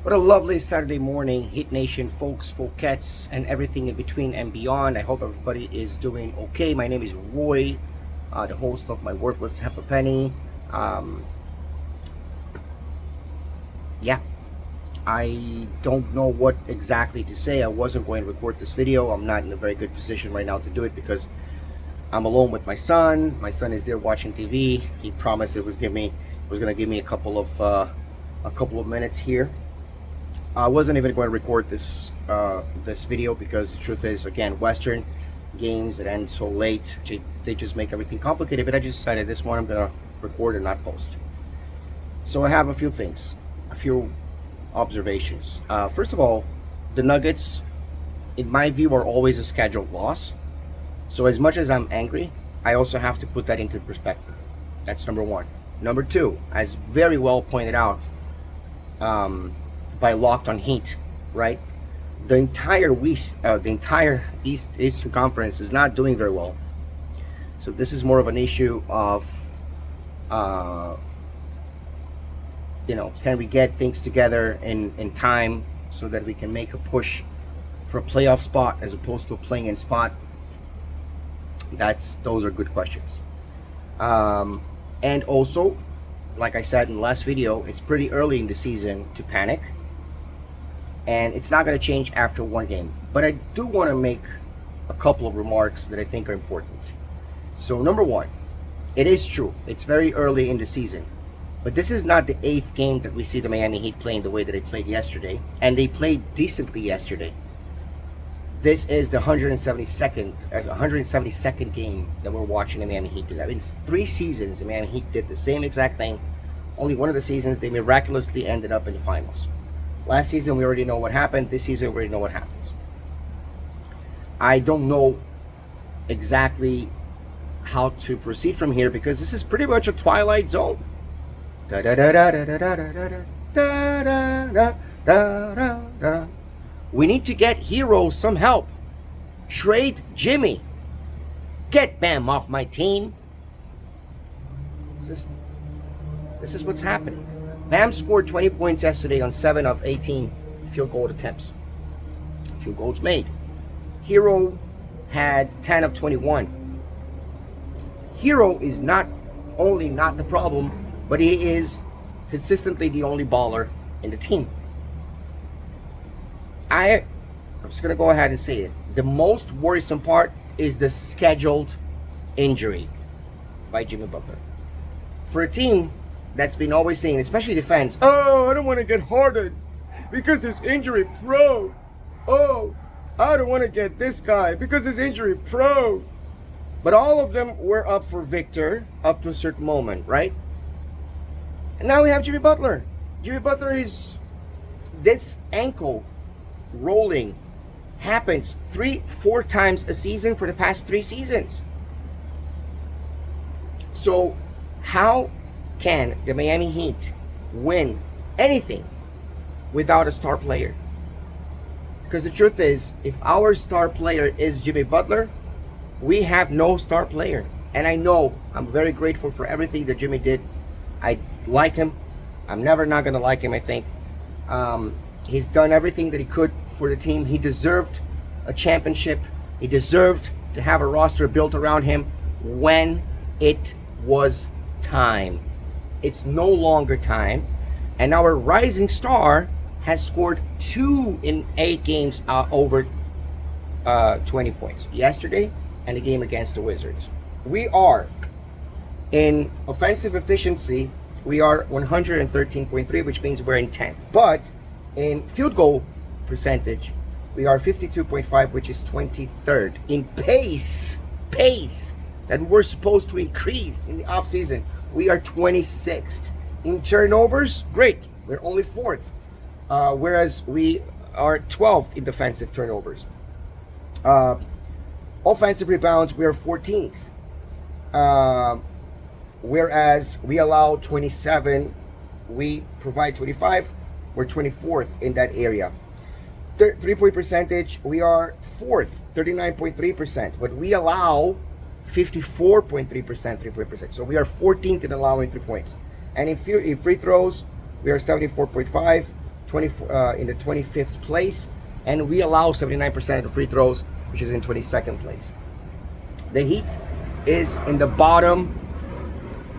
What a lovely Saturday morning, Heat Nation folks, folkettes, and everything in between and beyond. I hope everybody is doing okay. My name is Roy, the host of my Worthless Half a Penny. Um, yeah, I don't know what exactly to say. I wasn't going to record this video. I'm not in a very good position right now to do it because I'm alone with my son. My son is there watching TV. He promised it was going to give me a couple of minutes here. I wasn't even going to record this video because the truth is, again, Western games that end so late, they just make everything complicated. But I just decided this one I'm going to record and not post. So I have a few things, a few observations. First of all, the Nuggets, in my view, are always a scheduled loss. So as much as I'm angry, I also have to put that into perspective. That's number one. Number two, as very well pointed out, by Locked on Heat, right? The entire Eastern Conference is not doing very well. So this is more of an issue of, can we get things together in time so that we can make a push for a playoff spot as opposed to a playing-in spot? Those are good questions. And also, like I said in the last video, it's pretty early in the season to panic. And it's not going to change after one game. But I do want to make a couple of remarks that I think are important. So number one, it is true. It's very early in the season. But this is not the 8th game that we see the Miami Heat playing the way that they played yesterday. And they played decently yesterday. This is the 172nd game that we're watching the Miami Heat do. That means 3 seasons the Miami Heat did the same exact thing. Only one of the seasons they miraculously ended up in the finals. Last season, we already know what happened. This season, we already know what happens. I don't know exactly how to proceed from here because this is pretty much a Twilight Zone. We need to get Herro some help. Trade Jimmy. Get Bam off my team. This is what's happening. Bam scored 20 points yesterday on 7 of 18 field goal attempts. Field goals made. Herro had 10 of 21. Herro is not only not the problem, but he is consistently the only baller in the team. I'm just going to go ahead and say it. The most worrisome part is the scheduled injury by Jimmy Butler. For a team that's been always saying, especially defense, oh, I don't want to get Harden because he's injury prone. Oh, I don't want to get this guy because he's injury prone. But all of them were up for Victor up to a certain moment, right? And now we have Jimmy Butler. Jimmy Butler is, this ankle rolling happens 3-4 times a season for the past 3 seasons. So how can the Miami Heat win anything without a star player? Because the truth is, if our star player is Jimmy Butler, we have no star player. And I know I'm very grateful for everything that Jimmy did. I like him. I'm never not going to like him, I think. He's done everything that he could for the team. He deserved a championship. He deserved to have a roster built around him when it was time. It's no longer time. And our rising star has scored 2 in 8 games over 20 points. Yesterday and the game against the Wizards. We are, in offensive efficiency, we are 113.3, which means we're in 10th. But in field goal percentage, we are 52.5, which is 23rd. In pace that we're supposed to increase in the offseason, we are 26th. In turnovers, great, we're only 4th. Whereas we are 12th in defensive turnovers. Offensive rebounds, we are 14th. Whereas we allow 27, we provide 25, we're 24th in that area. 3-point percentage, we are 4th, 39.3%, but we allow 54.3% 3-point percentage. So we are 14th in allowing 3 points. And in free throws, we are 74.5, in the 25th place, and we allow 79% of the free throws, which is in 22nd place. The Heat is in the bottom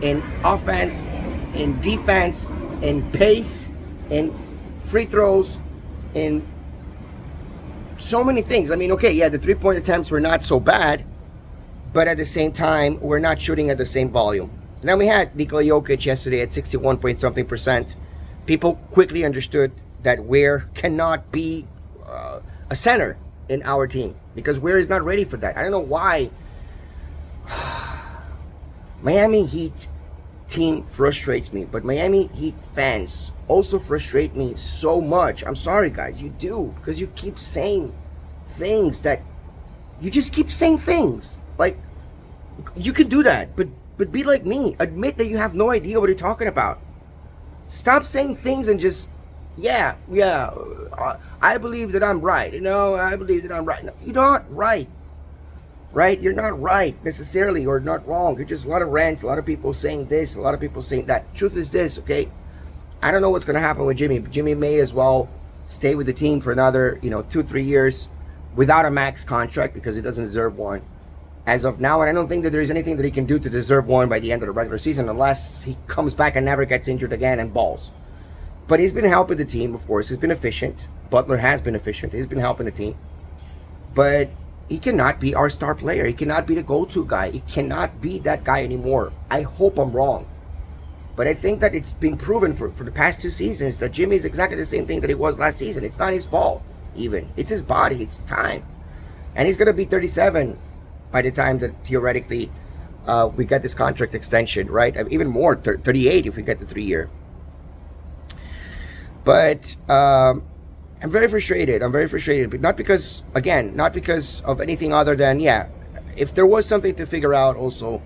in offense, in defense, in pace, in free throws, in so many things. I mean, okay, yeah, the three-point attempts were not so bad, but at the same time, we're not shooting at the same volume. And then we had Nikola Jokic yesterday at 61 point something percent. People quickly understood that Ware cannot be a center in our team because Ware is not ready for that. I don't know why. Miami Heat team frustrates me, but Miami Heat fans also frustrate me so much. I'm sorry, guys, you do, because you keep saying things that you just keep saying things. Like, you could do that, but be like me. Admit that you have no idea what you're talking about. Stop saying things and just, I believe that I'm right. No, I believe that I'm right. No, you're not right. Right? You're not right necessarily, or not wrong. You're just a lot of rants, a lot of people saying this, a lot of people saying that. Truth is this, okay? I don't know what's going to happen with Jimmy. Jimmy may as well stay with the team for another, 2-3 years without a max contract because he doesn't deserve one as of now. And I don't think that there is anything that he can do to deserve one by the end of the regular season unless he comes back and never gets injured again and balls. But he's been helping the team, of course. He's been efficient. Butler has been efficient. He's been helping the team. But he cannot be our star player. He cannot be the go-to guy. He cannot be that guy anymore. I hope I'm wrong. But I think that it's been proven for the past 2 seasons that Jimmy is exactly the same thing that he was last season. It's not his fault, even. It's his body. It's time. And he's going to be 37 by the time that theoretically we get this contract extension, right? Even more, 38 if we get the 3-year. But I'm very frustrated. But not because of anything other than, if there was something to figure out also,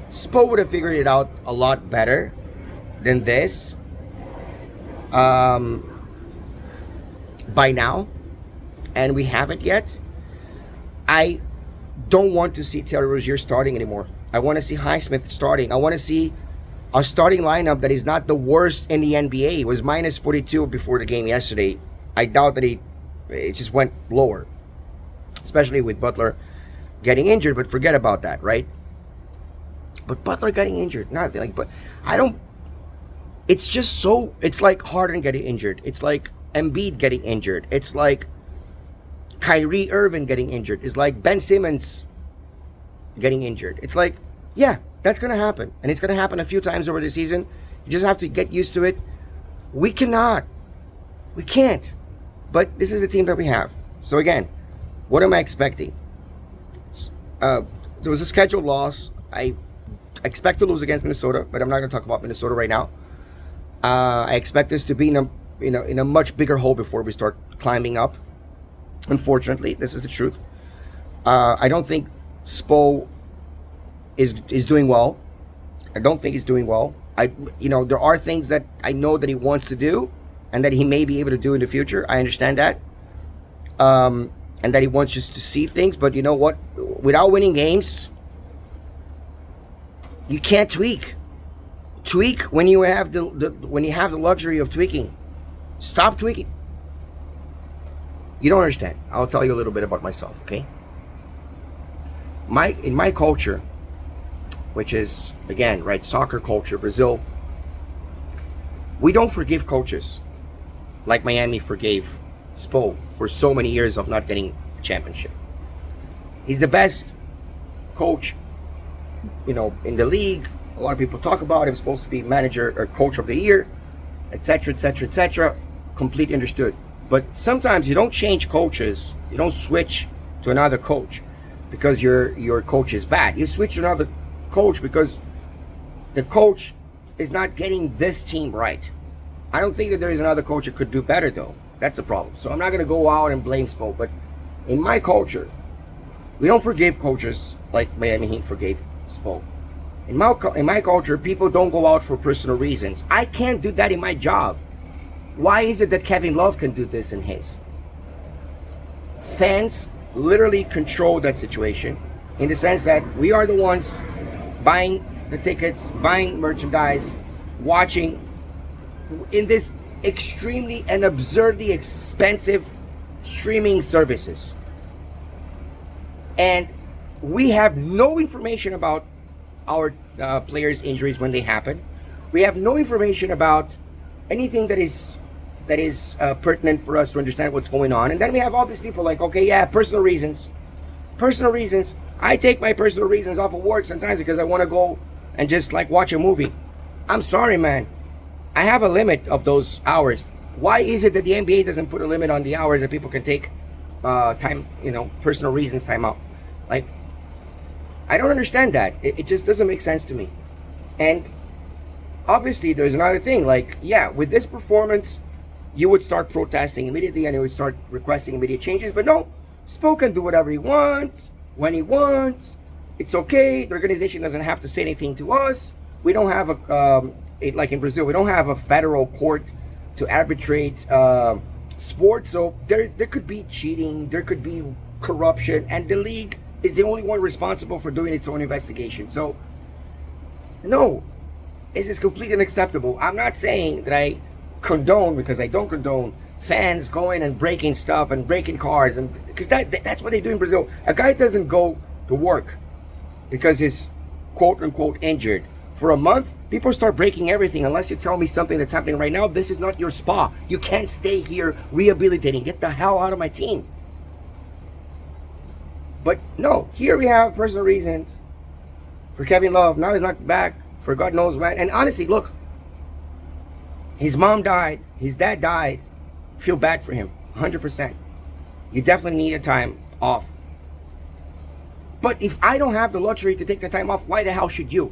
Spo would have figured it out a lot better than this by now, and we haven't yet. I don't want to see Terry Rozier starting anymore. I want to see Highsmith starting. I want to see a starting lineup that is not the worst in the NBA. It was minus 42 before the game yesterday. I doubt that it just went lower, especially with Butler getting injured, but forget about that, right? But Butler getting injured, nothing like, but it's just so, it's like Harden getting injured. It's like Embiid getting injured. It's like Kyrie Irving getting injured. It's like Ben Simmons getting injured. It's like, that's going to happen. And it's going to happen a few times over the season. You just have to get used to it. We can't. But this is the team that we have. So again, what am I expecting? There was a scheduled loss. I expect to lose against Minnesota, but I'm not going to talk about Minnesota right now. I expect this to be in a much bigger hole before we start climbing up. Unfortunately, this is the truth. I don't think Spo is doing well. I don't think he's doing well. There are things that I know that he wants to do and that he may be able to do in the future. I understand that. And that he wants just to see things. But you know what? Without winning games, you can't tweak. Tweak when you have the luxury of tweaking. Stop tweaking. You don't understand. I'll tell you a little bit about myself, okay? In my culture, which is, again, right, soccer culture, Brazil, we don't forgive coaches like Miami forgave Spo for so many years of not getting a championship. He's the best coach, in the league. A lot of people talk about him, supposed to be manager or coach of the year, etc., etc., etc. Completely understood. But sometimes you don't change coaches. You don't switch to another coach because your coach is bad. You switch to another coach because the coach is not getting this team right. I don't think that there is another coach that could do better, though. That's the problem. So I'm not going to go out and blame Spo. But in my culture, we don't forgive coaches like Miami Heat forgave Spo. In my culture, people don't go out for personal reasons. I can't do that in my job. Why is it that Kevin Love can do this in his? Fans literally control that situation in the sense that we are the ones buying the tickets, buying merchandise, watching. In this extremely and absurdly expensive streaming services. And we have no information about our players' injuries when they happen. We have no information about anything that is pertinent for us to understand what's going on. And then we have all these people like, okay, yeah, personal reasons. Personal reasons. I take my personal reasons off of work sometimes because I want to go and just like watch a movie. I'm sorry, man. I have a limit of those hours. Why is it that the NBA doesn't put a limit on the hours that people can take time, personal reasons time out? Like, I don't understand that. It just doesn't make sense to me. And obviously, there's another thing. Like, yeah, with this performance, you would start protesting immediately and you would start requesting immediate changes. But no, Spo can do whatever he wants, when he wants. It's okay. The organization doesn't have to say anything to us. We don't have like in Brazil, we don't have a federal court to arbitrate sports. So there could be cheating, there could be corruption, and the league is the only one responsible for doing its own investigation. So, no, this is completely unacceptable. I'm not saying that I condone, because I don't condone fans going and breaking stuff and breaking cars, and because that's what they do in Brazil. A guy doesn't go to work because he's quote unquote injured. For a month, people start breaking everything. Unless you tell me something that's happening right now, this is not your spa. You can't stay here rehabilitating. Get the hell out of my team. But no, here we have personal reasons for Kevin Love. Now he's not back for God knows when. And honestly, look, his mom died, his dad died. Feel bad for him, 100%. You definitely need a time off. But if I don't have the luxury to take the time off, why the hell should you?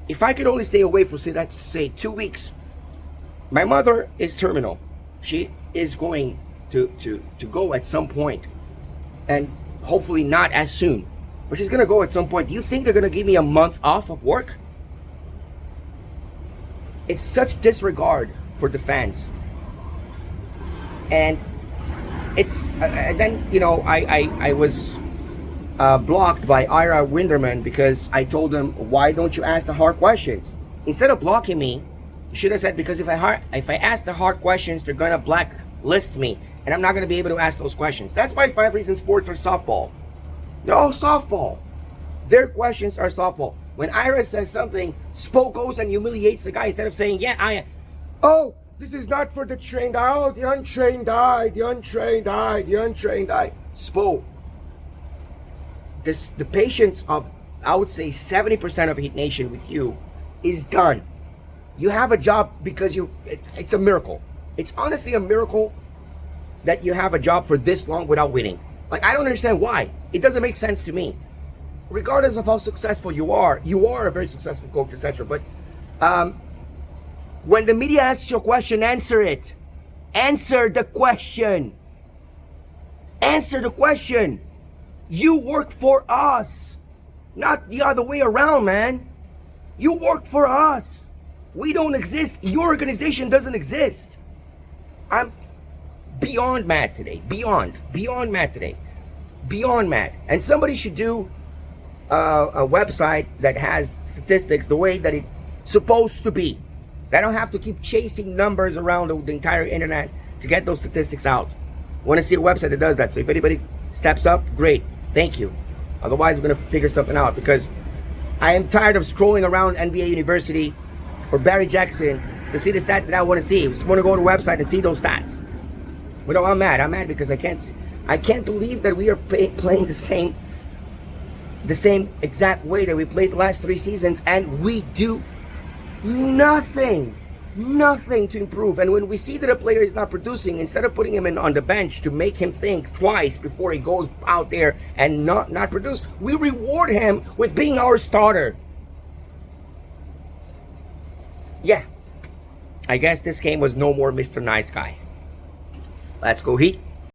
If I could only stay away for, say 2 weeks. My mother is terminal. She is going to go at some point. And hopefully not as soon. But she's going to go at some point. Do you think they're going to give me a month off of work? It's such disregard for the fans. And it's... then, I was... blocked by Ira Winderman because I told him, why don't you ask the hard questions? Instead of blocking me, you should have said, because if I ask the hard questions, they're gonna blacklist me, and I'm not gonna be able to ask those questions. That's why 5 Reasons Sports are softball. They're all softball. Their questions are softball. When Ira says something, Spo goes and humiliates the guy instead of saying, oh, this is not for the trained eye. Oh, the untrained eye, the untrained eye, the untrained eye. Spo. The patience of, I would say, 70% of Heat Nation with you is done. You have a job because it's a miracle. It's honestly a miracle that you have a job for this long without winning. Like, I don't understand why. It doesn't make sense to me. Regardless of how successful you are a very successful coach, etc. But when the media asks you a question, answer it. Answer the question. Answer the question. You work for us, not the other way around, man. You work for us. We don't exist. Your organization doesn't exist. I'm beyond mad today. Beyond mad today. Beyond mad. And somebody should do a website that has statistics the way that it's supposed to be. I don't have to keep chasing numbers around the entire internet to get those statistics out. I want to see a website that does that. So if anybody steps up, great. Thank you. Otherwise, we're going to figure something out, because I am tired of scrolling around NBA University or Barry Jackson to see the stats that I want to see. I just want to go to the website and see those stats. But no, I'm mad. I'm mad because I can't believe that we are playing the same exact way that we played the last 3 seasons, and we do nothing to improve. And when we see that a player is not producing, instead of putting him on the bench to make him think twice before he goes out there and not produce, we reward him with being our starter. Yeah, I guess this game was no more Mr. Nice Guy. Let's go Heat.